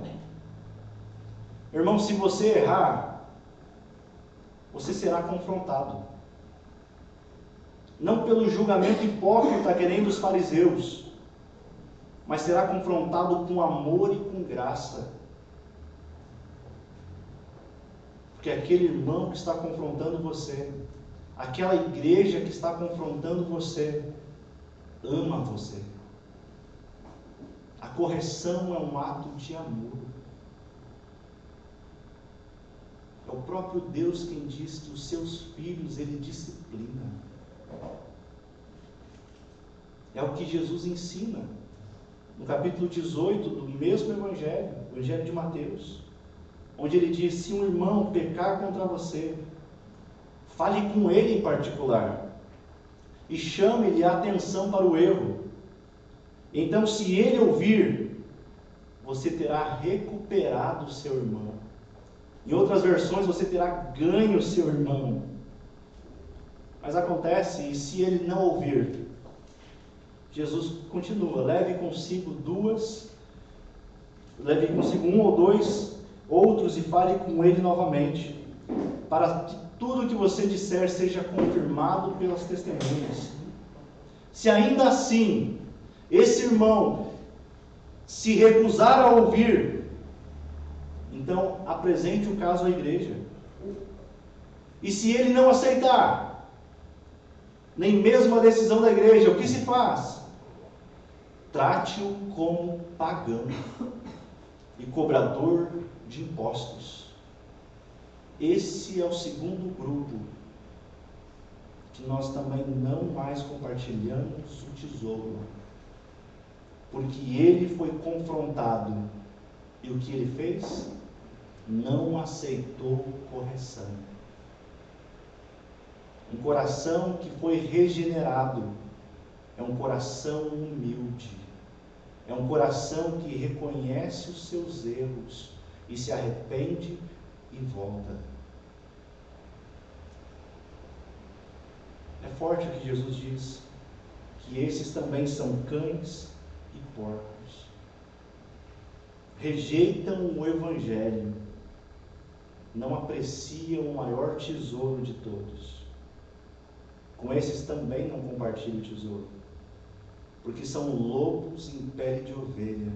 Irmão, se você errar, você será confrontado. Não pelo julgamento hipócrita que nem dos fariseus, mas será confrontado com amor e com graça. Porque aquele irmão que está confrontando você, aquela igreja que está confrontando você, ama você. A correção é um ato de amor. É o próprio Deus quem diz que os seus filhos Ele disciplina. É o que Jesus ensina no capítulo 18 do mesmo Evangelho, Evangelho de Mateus, onde Ele diz: se um irmão pecar contra você, fale com ele em particular e chame-lhe a atenção para o erro. Então, se ele ouvir, você terá recuperado o seu irmão. Em outras versões, você terá ganho o seu irmão. Mas acontece, e se ele não ouvir, Jesus continua: leve consigo um ou dois outros e fale com ele novamente, para que tudo o que você disser seja confirmado pelas testemunhas. Se ainda assim esse irmão se recusar a ouvir, então apresente o caso à igreja. E se ele não aceitar, nem mesmo a decisão da igreja, o que se faz? Trate-o como pagão e cobrador de impostos. Esse é o segundo grupo que nós também não mais compartilhamos o tesouro, porque ele foi confrontado e o que ele fez? Não aceitou correção. Um coração que foi regenerado é um coração humilde, é um coração que reconhece os seus erros e se arrepende e volta. É forte o que Jesus diz, que esses também são cães e porcos. Rejeitam o Evangelho, não apreciam o maior tesouro de todos. Com esses também não compartilho o tesouro, porque são lobos em pele de ovelha.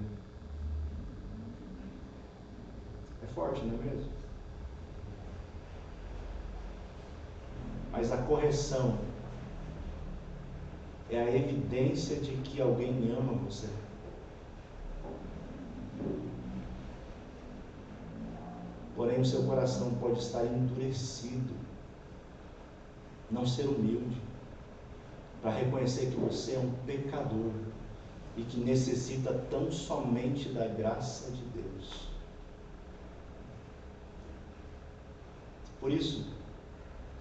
É forte, não é mesmo? Mas a correção é a evidência de que alguém ama você. Porém, o seu coração pode estar endurecido, não ser humilde, para reconhecer que você é um pecador e que necessita tão somente da graça de Deus. Por isso,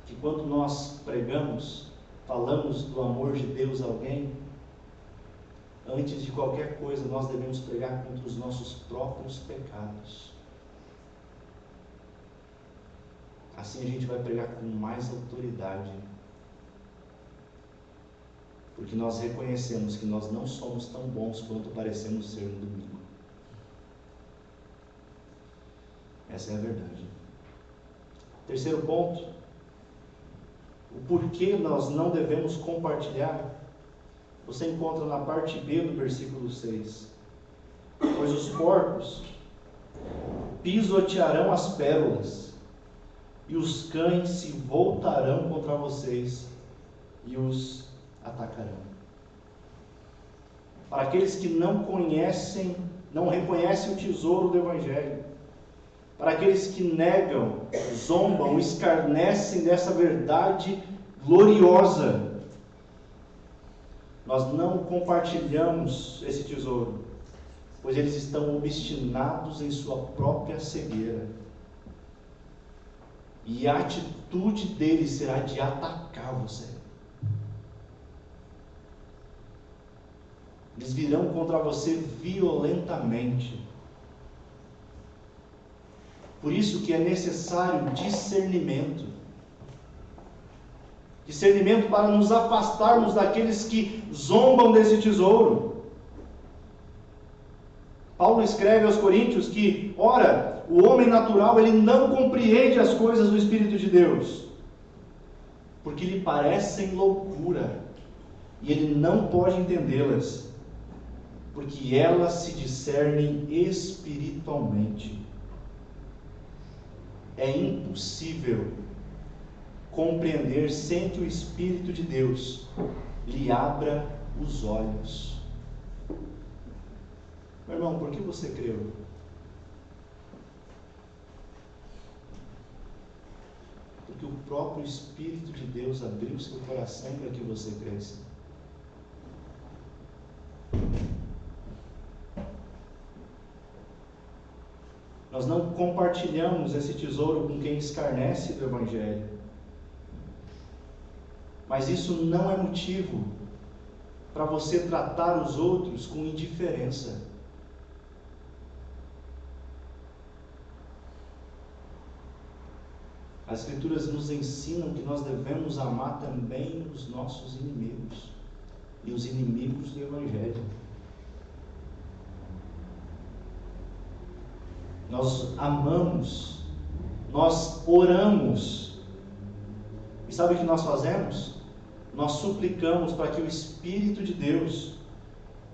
que quando nós pregamos, falamos do amor de Deus a alguém, antes de qualquer coisa nós devemos pregar contra os nossos próprios pecados. Assim a gente vai pregar com mais autoridade, porque nós reconhecemos que nós não somos tão bons quanto parecemos ser no domingo. Essa é a verdade. Terceiro ponto, o porquê nós não devemos compartilhar, você encontra na parte B do versículo 6. Pois os porcos pisotearão as pérolas, e os cães se voltarão contra vocês e os atacarão. Para aqueles que não conhecem, não reconhecem o tesouro do Evangelho, para aqueles que negam, zombam, escarnecem dessa verdade gloriosa, nós não compartilhamos esse tesouro, pois eles estão obstinados em sua própria cegueira. E a atitude deles será de atacar você. Eles virão contra você violentamente. Por isso que é necessário discernimento. Discernimento para nos afastarmos daqueles que zombam desse tesouro. Paulo escreve aos Coríntios que, ora, o homem natural ele não compreende as coisas do Espírito de Deus, porque lhe parecem loucura, e ele não pode entendê-las, porque elas se discernem espiritualmente. É impossível compreender sem que o Espírito de Deus lhe abra os olhos. Meu irmão, por que você creu? Porque o próprio Espírito de Deus abriu seu coração para que você cresça. Nós não compartilhamos esse tesouro com quem escarnece do Evangelho. Mas isso não é motivo para você tratar os outros com indiferença. As Escrituras nos ensinam que nós devemos amar também os nossos inimigos e os inimigos do Evangelho. Nós amamos, nós oramos, e sabe o que nós fazemos? Nós suplicamos para que o Espírito de Deus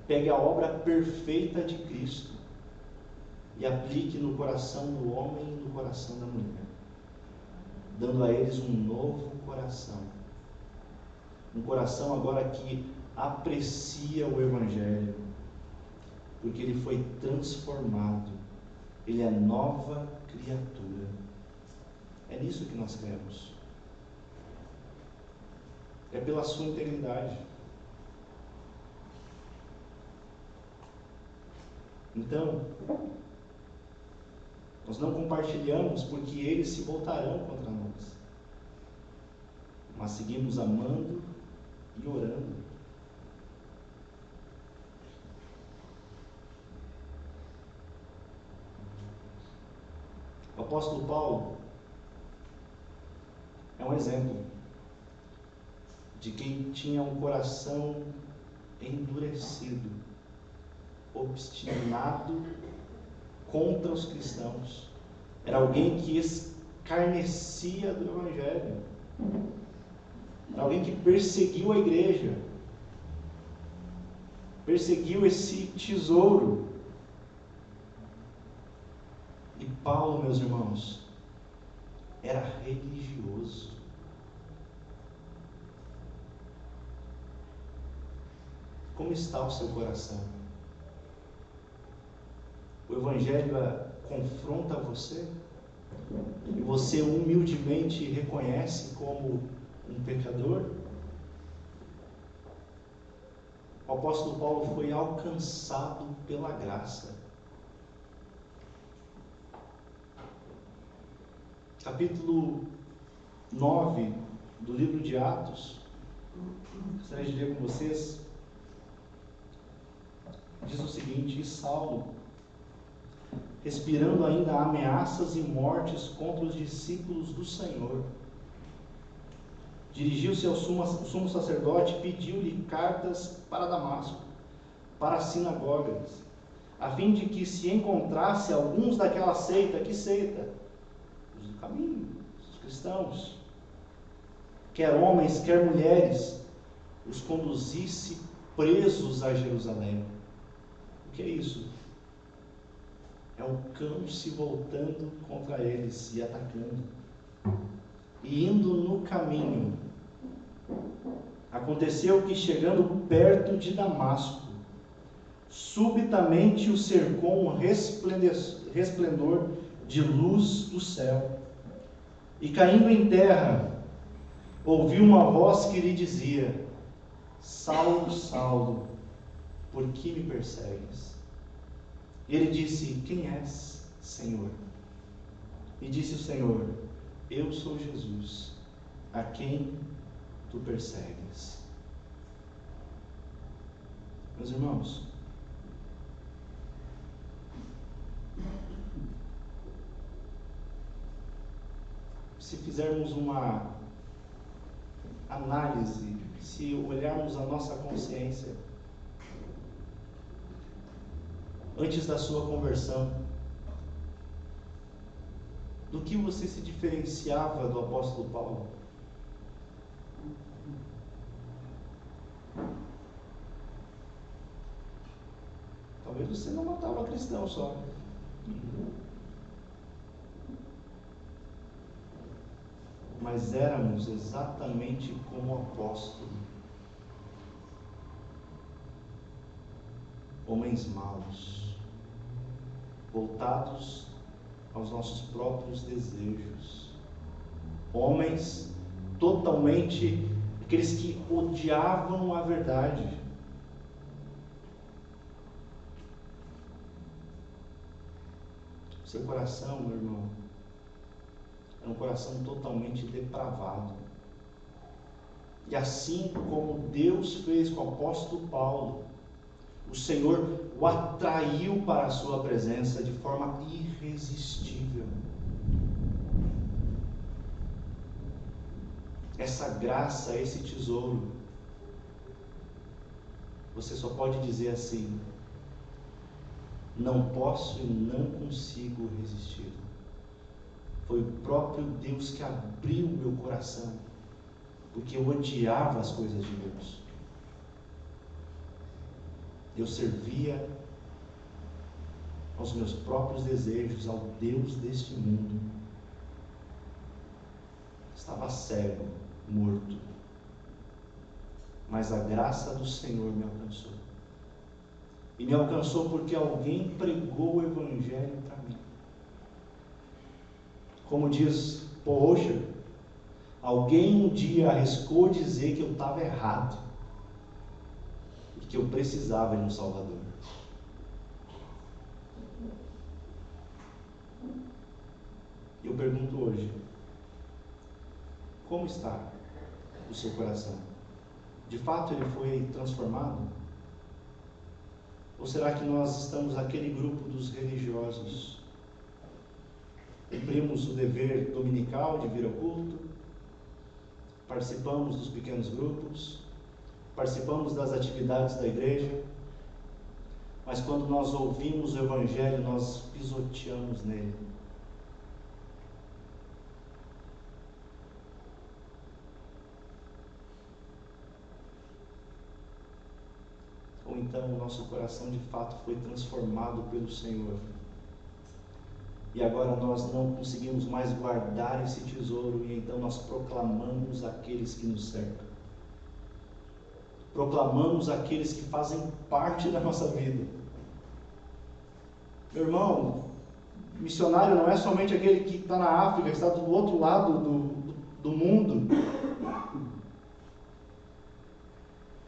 pegue a obra perfeita de Cristo e aplique no coração do homem e no coração da mulher, dando a eles um novo coração. Um coração agora que aprecia o Evangelho, porque ele foi transformado, ele é nova criatura. É nisso que nós cremos. É pela sua integridade. Então, nós não compartilhamos porque eles se voltarão contra nós, mas seguimos amando e orando. O apóstolo Paulo é um exemplo de quem tinha um coração endurecido, obstinado contra os cristãos. Era alguém que escarnecia do Evangelho. Era alguém que perseguiu a igreja, perseguiu esse tesouro. E Paulo, meus irmãos, era religioso. Como está o seu coração? O Evangelho confronta você? E você humildemente reconhece como um pecador? O apóstolo Paulo foi alcançado pela graça. Capítulo 9 do livro de Atos, gostaria de ler com vocês. Diz o seguinte: e Saulo, respirando ainda ameaças e mortes contra os discípulos do Senhor, dirigiu-se ao sumo sacerdote e pediu-lhe cartas para Damasco, para as sinagogas, a fim de que se encontrasse alguns daquela seita. Que seita? Os do caminho, os cristãos, quer homens, quer mulheres, os conduzisse presos a Jerusalém. O que é isso? É o cão se voltando contra eles e atacando. E indo no caminho, aconteceu que, chegando perto de Damasco, subitamente o cercou um resplendor de luz do céu. E caindo em terra, ouviu uma voz que lhe dizia: Saulo, Saulo, por que me persegues? E ele disse: Quem és, Senhor? E disse o Senhor: Eu sou Jesus, a quem tu persegues. Meus irmãos, se fizermos uma análise, se olharmos a nossa consciência, antes da sua conversão, do que você se diferenciava do apóstolo Paulo? Talvez você não matava cristão só. Mas éramos exatamente como o apóstolo. Homens maus, voltados aos nossos próprios desejos. Homens totalmente, aqueles que odiavam a verdade. Seu coração, meu irmão, é um coração totalmente depravado. E assim como Deus fez com o apóstolo Paulo, o Senhor o atraiu para a sua presença de forma irresistível. Essa graça, esse tesouro, você só pode dizer assim: não posso e não consigo resistir. Foi o próprio Deus que abriu o meu coração, porque eu odiava as coisas de Deus. Eu servia aos meus próprios desejos, ao Deus deste mundo. Estava cego, morto. Mas a graça do Senhor me alcançou. E me alcançou porque alguém pregou o Evangelho para mim. Como diz Paul Washer, alguém um dia arriscou dizer que eu estava errado e que eu precisava de um Salvador. Eu pergunto hoje: como está o seu coração? De fato ele foi transformado? Ou será que nós estamos aquele grupo dos religiosos? Cumprimos o dever dominical de vir ao culto, participamos dos pequenos grupos, participamos das atividades da igreja, mas quando nós ouvimos o Evangelho, nós pisoteamos nele. Ou então o nosso coração de fato foi transformado pelo Senhor. E agora nós não conseguimos mais guardar esse tesouro, e então nós proclamamos aqueles que nos cercam. Proclamamos aqueles que fazem parte da nossa vida. Meu irmão, missionário não é somente aquele que está na África, que está do outro lado do mundo.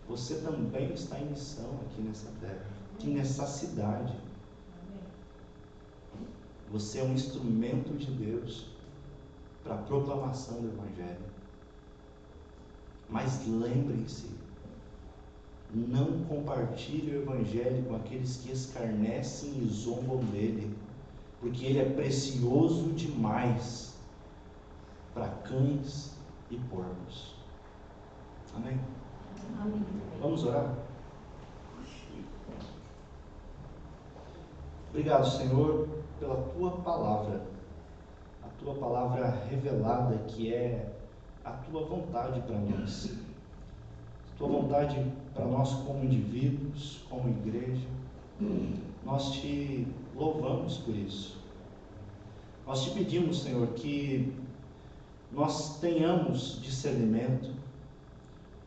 Você também está em missão aqui nessa terra, aqui nessa cidade. Você é um instrumento de Deus para a proclamação do Evangelho. Mas lembrem-se, não compartilhe o Evangelho com aqueles que escarnecem e zombam dele, porque ele é precioso demais para cães e porcos. Amém? Amém. Vamos orar? Obrigado, Senhor, pela Tua palavra, a Tua palavra revelada, que é a Tua vontade para nós, a Tua vontade para nós como indivíduos, como igreja. Nós Te louvamos por isso. Nós Te pedimos, Senhor, que nós tenhamos discernimento,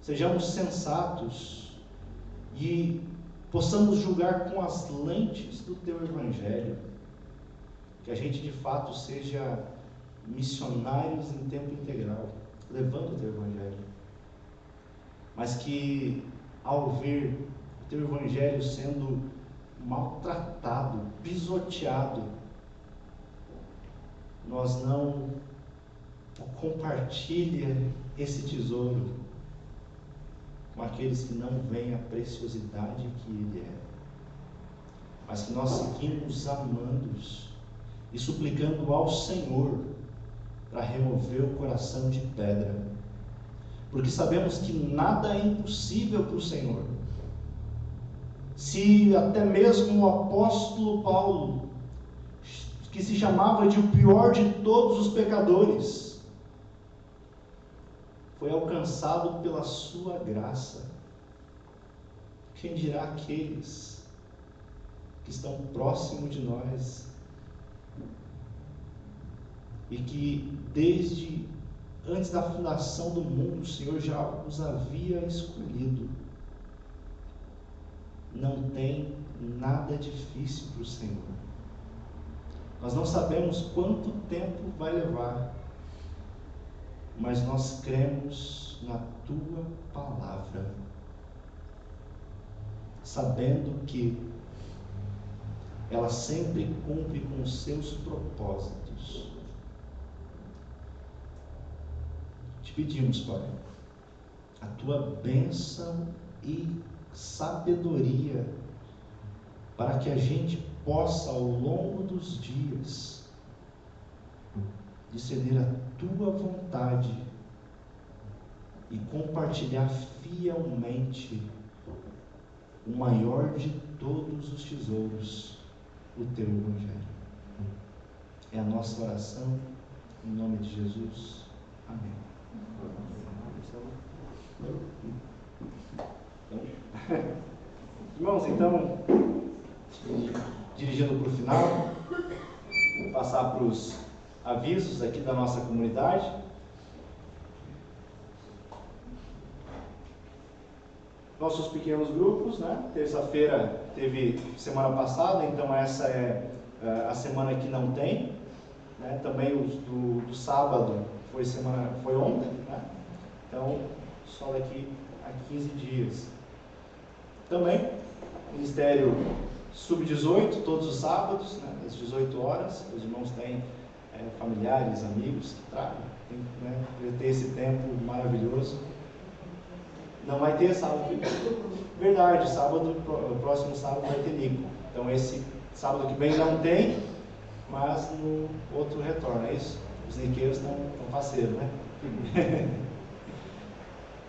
sejamos sensatos e possamos julgar com as lentes do Teu Evangelho, que a gente de fato seja missionários em tempo integral, levando o Teu Evangelho, mas que ao ver o Teu Evangelho sendo maltratado, pisoteado, nós não compartilhe esse tesouro com aqueles que não veem a preciosidade que Ele é, mas que nós seguimos amando-os e suplicando ao Senhor para remover o coração de pedra, porque sabemos que nada é impossível para o Senhor. Se até mesmo o apóstolo Paulo, que se chamava de o pior de todos os pecadores, foi alcançado pela sua graça, quem dirá aqueles que estão próximos de nós e que desde antes da fundação do mundo o Senhor já os havia escolhido? Não tem nada difícil para o Senhor. Nós não sabemos quanto tempo vai levar, mas nós cremos na Tua palavra, sabendo que ela sempre cumpre com os seus propósitos. Te pedimos, Pai, a Tua bênção e sabedoria para que a gente possa, ao longo dos dias, discernir a Tua vontade e compartilhar fielmente o maior de todos os tesouros, o Teu Evangelho. É a nossa oração, em nome de Jesus. Amém. Irmãos, então, dirigindo para o final, vou passar para os avisos aqui da nossa comunidade. Nossos pequenos grupos, né? Terça-feira teve semana passada, então essa é a semana que não tem, né? Também os do sábado foi ontem, né? Então só daqui a 15 dias. Também Ministério Sub-18, todos os sábados, né? Às 18 horas, os irmãos têm familiares, amigos que tragam, né? Ter esse tempo maravilhoso. Não vai ter sábado que vem. Verdade, próximo sábado vai ter Nico. Então esse sábado que vem não tem, mas no outro retorna, é isso? Os niqueiros estão parceiros, né?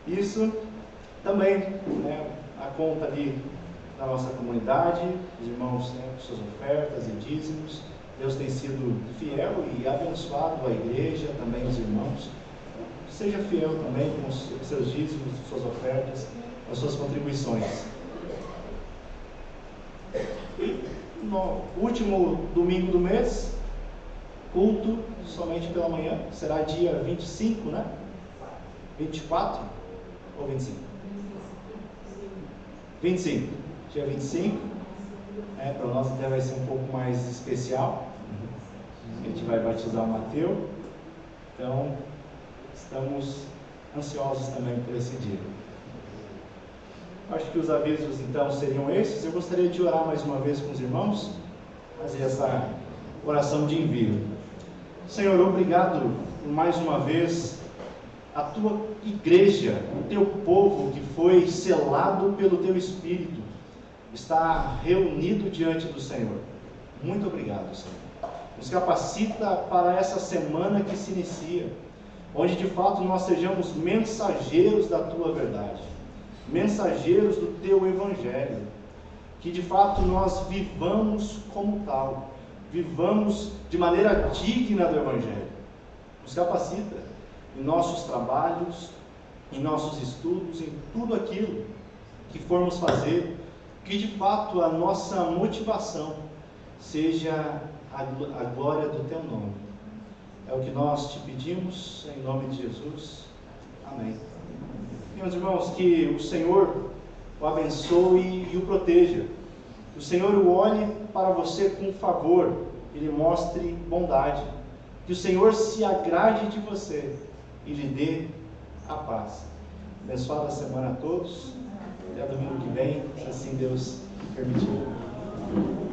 Isso também, né, a conta ali da nossa comunidade, os irmãos, né, com suas ofertas e dízimos. Deus tem sido fiel e abençoado a igreja, também os irmãos. Seja fiel também com os seus dízimos, suas ofertas, as suas contribuições. E no último domingo do mês, culto somente pela manhã, será dia 25, né? 24 ou 25? 25. Dia 25. Para nós até vai ser um pouco mais especial. A gente vai batizar o Mateus. Então, estamos ansiosos também por esse dia. Acho que os avisos então seriam esses. Eu gostaria de orar mais uma vez com os irmãos, fazer essa oração de envio. Senhor, obrigado por mais uma vez a Tua igreja, o Teu povo que foi selado pelo Teu Espírito, está reunido diante do Senhor. Muito obrigado, Senhor. Nos capacita para essa semana que se inicia, onde de fato nós sejamos mensageiros da Tua verdade, mensageiros do Teu Evangelho, que de fato nós vivamos como tal, vivamos de maneira digna do Evangelho. Nos capacita em nossos trabalhos, em nossos estudos, em tudo aquilo que formos fazer, que de fato a nossa motivação seja a glória do Teu nome. É o que nós te pedimos, em nome de Jesus. Amém. Meus irmãos, que o Senhor o abençoe e o proteja. Que o Senhor o olhe para você com favor e lhe mostre bondade. Que o Senhor se agrade de você e lhe dê a paz. Abençoada semana a todos. Até domingo que vem, se assim Deus permitir.